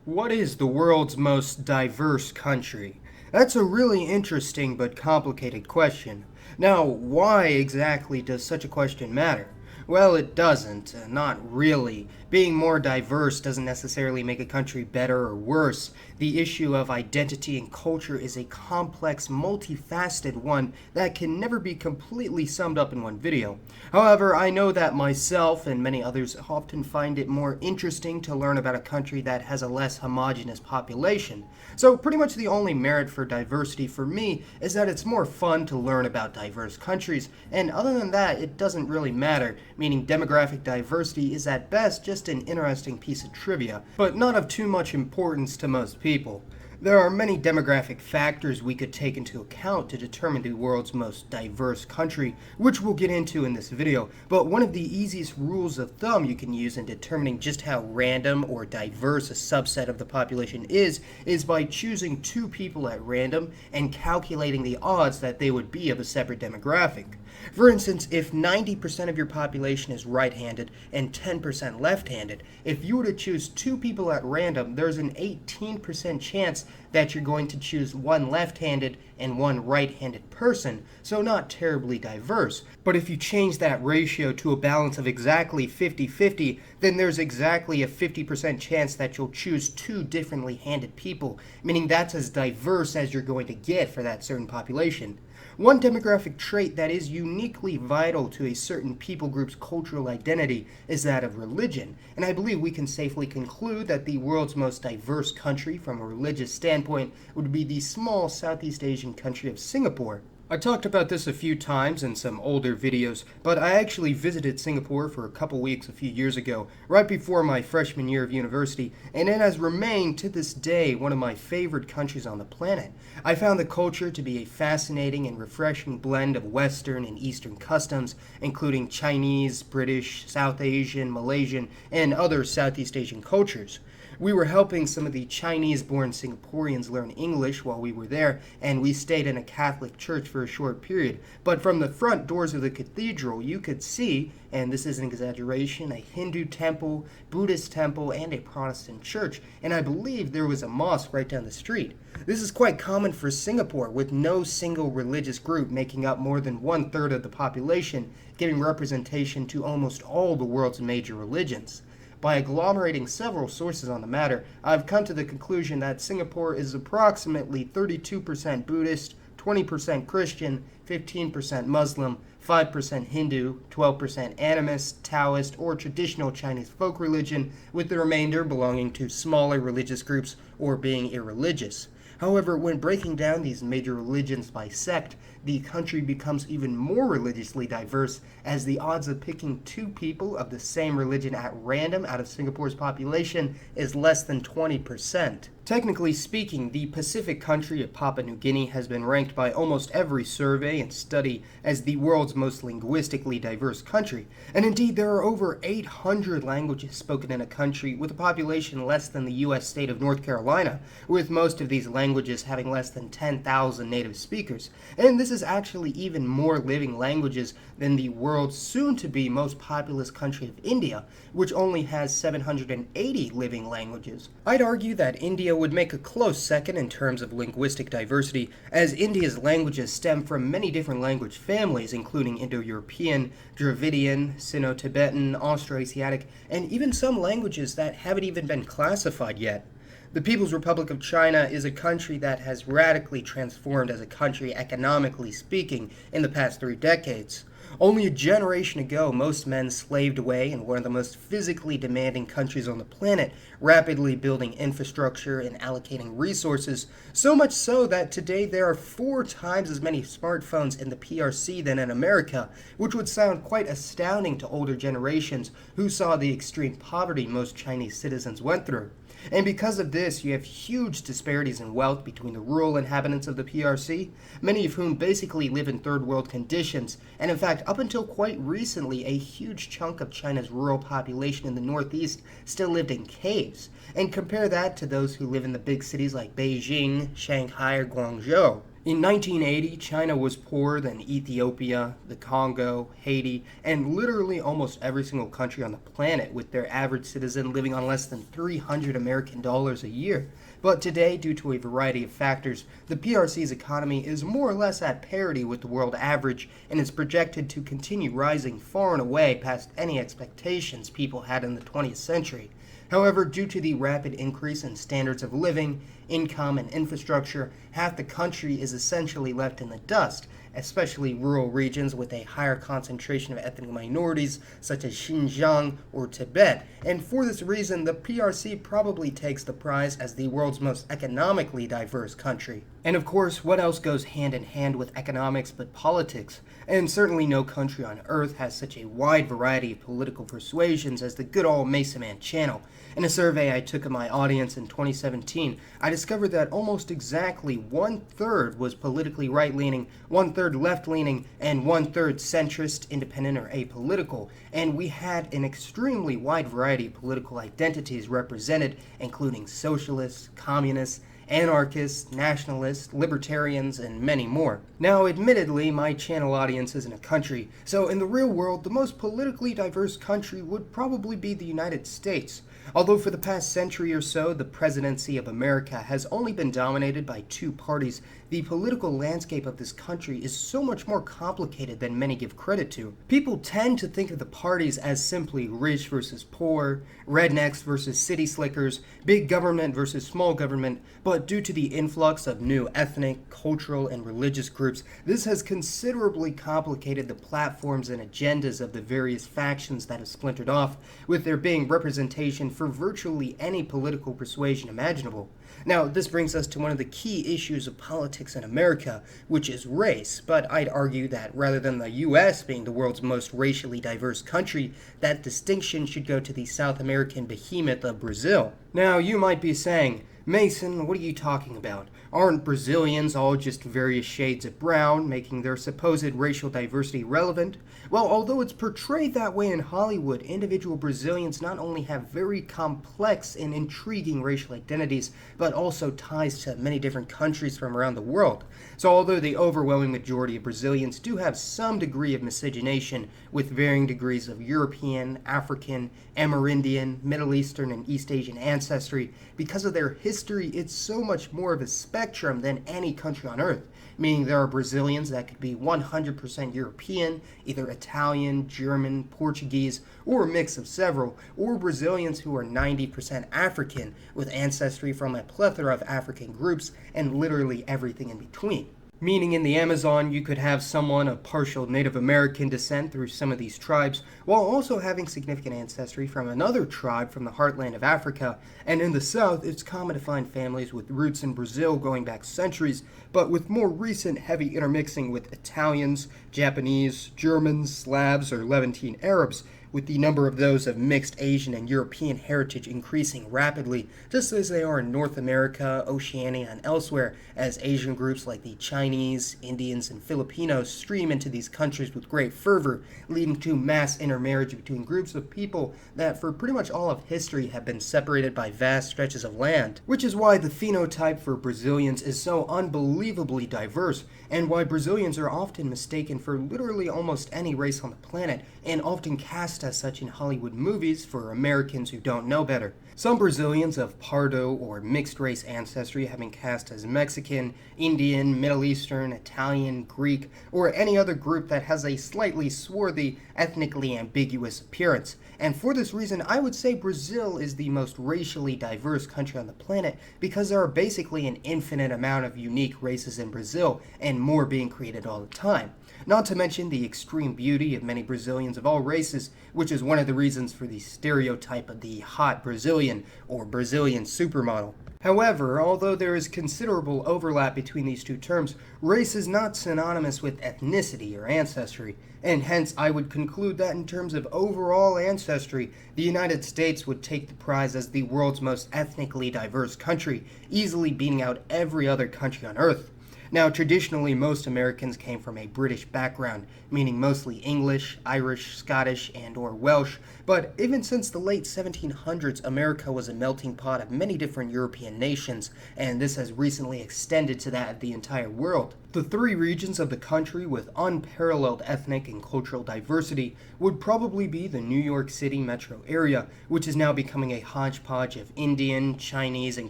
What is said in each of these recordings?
What is the world's most diverse country? That's a really interesting but complicated question. Now, why exactly does such a question matter? Well, it doesn't. Not really. Being more diverse doesn't necessarily make a country better or worse. The issue of identity and culture is a complex, multifaceted one that can never be completely summed up in one video. However, I know that myself and many others often find it more interesting to learn about a country that has a less homogeneous population. So, pretty much the only merit for diversity for me is that it's more fun to learn about diverse countries, and other than that, it doesn't really matter, meaning demographic diversity is at best just an interesting piece of trivia, but not of too much importance to most people. There are many demographic factors we could take into account to determine the world's most diverse country, which we'll get into in this video, but one of the easiest rules of thumb you can use in determining just how random or diverse a subset of the population is by choosing two people at random and calculating the odds that they would be of a separate demographic. For instance, if 90% of your population is right-handed and 10% left-handed, if you were to choose two people at random, there's an 18% chance that you're going to choose one left-handed and one right-handed person, so not terribly diverse. But if you change that ratio to a balance of exactly 50-50, then there's exactly a 50% chance that you'll choose two differently handed people, meaning that's as diverse as you're going to get for that certain population. One demographic trait that is uniquely vital to a certain people group's cultural identity is that of religion, and I believe we can safely conclude that the world's most diverse country from a religious standpoint would be the small Southeast Asian country of Singapore. I talked about this a few times in some older videos, but I actually visited Singapore for a couple weeks a few years ago, right before my freshman year of university, and it has remained to this day one of my favorite countries on the planet. I found the culture to be a fascinating and refreshing blend of Western and Eastern customs, including Chinese, British, South Asian, Malaysian, and other Southeast Asian cultures. We were helping some of the Chinese-born Singaporeans learn English while we were there, and we stayed in a Catholic church for a short period. But from the front doors of the cathedral, you could see, and this isn't an exaggeration, a Hindu temple, Buddhist temple, and a Protestant church, and I believe there was a mosque right down the street. This is quite common for Singapore, with no single religious group making up more than 1/3 of the population, giving representation to almost all the world's major religions. By agglomerating several sources on the matter, I've come to the conclusion that Singapore is approximately 32% Buddhist, 20% Christian, 15% Muslim, 5% Hindu, 12% animist, Taoist, or traditional Chinese folk religion, with the remainder belonging to smaller religious groups or being irreligious. However, when breaking down these major religions by sect, the country becomes even more religiously diverse, as the odds of picking two people of the same religion at random out of Singapore's population is less than 20%. Technically speaking, the Pacific country of Papua New Guinea has been ranked by almost every survey and study as the world's most linguistically diverse country, and indeed there are over 800 languages spoken in a country with a population less than the U.S. state of North Carolina, with most of these languages having less than 10,000 native speakers, and this is actually even more living languages than the world's soon-to-be most populous country of India, which only has 780 living languages. I'd argue that India would make a close second in terms of linguistic diversity, as India's languages stem from many different language families, including Indo-European, Dravidian, Sino-Tibetan, Austroasiatic, and even some languages that haven't even been classified yet. The People's Republic of China is a country that has radically transformed as a country economically speaking in the past 3 decades. Only a generation ago, most men slaved away in one of the most physically demanding countries on the planet, rapidly building infrastructure and allocating resources, so much so that today there are 4 times as many smartphones in the PRC than in America, which would sound quite astounding to older generations who saw the extreme poverty most Chinese citizens went through. And because of this, you have huge disparities in wealth between the rural inhabitants of the PRC, many of whom basically live in third world conditions, and in fact, up until quite recently, a huge chunk of China's rural population in the northeast still lived in caves. And compare that to those who live in the big cities like Beijing, Shanghai, or Guangzhou. In 1980, China was poorer than Ethiopia, the Congo, Haiti, and literally almost every single country on the planet, with their average citizen living on less than $300 a year. But today, due to a variety of factors, the PRC's economy is more or less at parity with the world average and is projected to continue rising far and away past any expectations people had in the 20th century. However, due to the rapid increase in standards of living, income, and infrastructure, half the country is essentially left in the dust, especially rural regions with a higher concentration of ethnic minorities such as Xinjiang or Tibet. And for this reason, the PRC probably takes the prize as the world's most economically diverse country. And of course, what else goes hand in hand with economics but politics? And certainly no country on earth has such a wide variety of political persuasions as the good old Masaman channel. In a survey I took of my audience in 2017, I discovered that almost exactly 1/3 was politically right-leaning, 1/3 left-leaning, and 1/3 centrist, independent, or apolitical. And we had an extremely wide variety of political identities represented, including socialists, communists, anarchists, nationalists, libertarians, and many more. Now, admittedly, my channel audience isn't a country, so in the real world, the most politically diverse country would probably be the United States. Although for the past century or so, the presidency of America has only been dominated by two parties, the political landscape of this country is so much more complicated than many give credit to. People tend to think of the parties as simply rich versus poor, rednecks versus city slickers, big government versus small government, but due to the influx of new ethnic, cultural, and religious groups, this has considerably complicated the platforms and agendas of the various factions that have splintered off, with there being representation for virtually any political persuasion imaginable. Now, this brings us to one of the key issues of politics in America, which is race, but I'd argue that rather than the US being the world's most racially diverse country, that distinction should go to the South American behemoth of Brazil. Now, you might be saying, Mason, what are you talking about? Aren't Brazilians all just various shades of brown, making their supposed racial diversity relevant? Well, although it's portrayed that way in Hollywood, individual Brazilians not only have very complex and intriguing racial identities, but also ties to many different countries from around the world. So although the overwhelming majority of Brazilians do have some degree of miscegenation, with varying degrees of European, African, Amerindian, Middle Eastern, and East Asian ancestry, because of their history, it's so much more of a spectrum than any country on earth, meaning there are Brazilians that could be 100% European, either Italian, German, Portuguese, or a mix of several, or Brazilians who are 90% African, with ancestry from a plethora of African groups and literally everything in between. Meaning in the Amazon, you could have someone of partial Native American descent through some of these tribes, while also having significant ancestry from another tribe from the heartland of Africa. And in the South, it's common to find families with roots in Brazil going back centuries, but with more recent heavy intermixing with Italians, Japanese, Germans, Slavs, or Levantine Arabs, with the number of those of mixed Asian and European heritage increasing rapidly, just as they are in North America, Oceania, and elsewhere, as Asian groups like the Chinese, Indians, and Filipinos stream into these countries with great fervor, leading to mass intermarriage between groups of people that for pretty much all of history have been separated by vast stretches of land. Which is why the phenotype for Brazilians is so unbelievably diverse, and why Brazilians are often mistaken for literally almost any race on the planet, and often cast as such in Hollywood movies for Americans who don't know better. Some Brazilians of Pardo or mixed race ancestry have been cast as Mexican, Indian, Middle Eastern, Italian, Greek, or any other group that has a slightly swarthy, ethnically ambiguous appearance. And for this reason, I would say Brazil is the most racially diverse country on the planet because there are basically an infinite amount of unique races in Brazil and more being created all the time. Not to mention the extreme beauty of many Brazilians of all races, which is one of the reasons for the stereotype of the hot Brazilian or Brazilian supermodel. However, although there is considerable overlap between these two terms, race is not synonymous with ethnicity or ancestry, and hence I would conclude that in terms of overall ancestry, the United States would take the prize as the world's most ethnically diverse country, easily beating out every other country on Earth. Now, traditionally, most Americans came from a British background, meaning mostly English, Irish, Scottish, and/or Welsh, but even since the late 1700s, America was a melting pot of many different European nations, and this has recently extended to that of the entire world. The three regions of the country with unparalleled ethnic and cultural diversity would probably be the New York City metro area, which is now becoming a hodgepodge of Indian, Chinese, and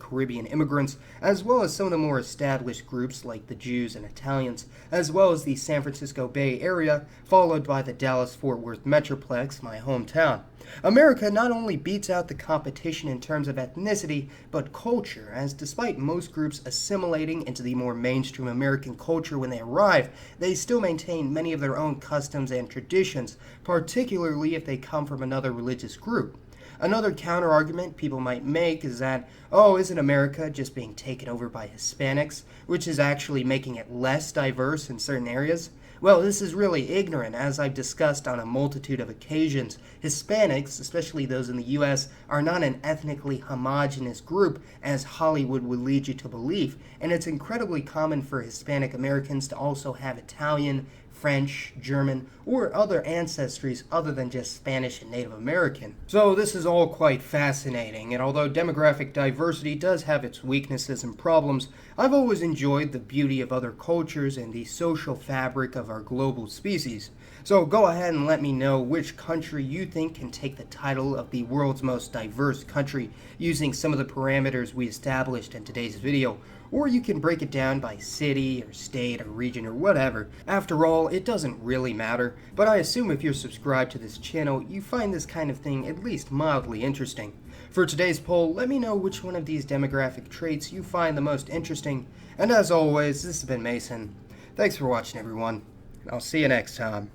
Caribbean immigrants, as well as some of the more established groups like the Jews and Italians, as well as the San Francisco Bay Area, followed by the Dallas-Fort Worth Metroplex, my hometown. America not only beats out the competition in terms of ethnicity, but culture, as despite most groups assimilating into the more mainstream American culture when they arrive, they still maintain many of their own customs and traditions, particularly if they come from another religious group. Another counter-argument people might make is that, oh, isn't America just being taken over by Hispanics, which is actually making it less diverse in certain areas? Well, this is really ignorant, as I've discussed on a multitude of occasions. Hispanics, especially those in the US, are not an ethnically homogenous group, as Hollywood would lead you to believe, and it's incredibly common for Hispanic Americans to also have Italian, French, German, or other ancestries other than just Spanish and Native American. So this is all quite fascinating, and although demographic diversity does have its weaknesses and problems, I've always enjoyed the beauty of other cultures and the social fabric of our global species. So go ahead and let me know which country you think can take the title of the world's most diverse country using some of the parameters we established in today's video. Or you can break it down by city or state or region or whatever. After all, it doesn't really matter, but I assume if you're subscribed to this channel, you find this kind of thing at least mildly interesting. For today's poll, let me know which one of these demographic traits you find the most interesting. And as always, this has been Mason. Thanks for watching, everyone. I'll see you next time.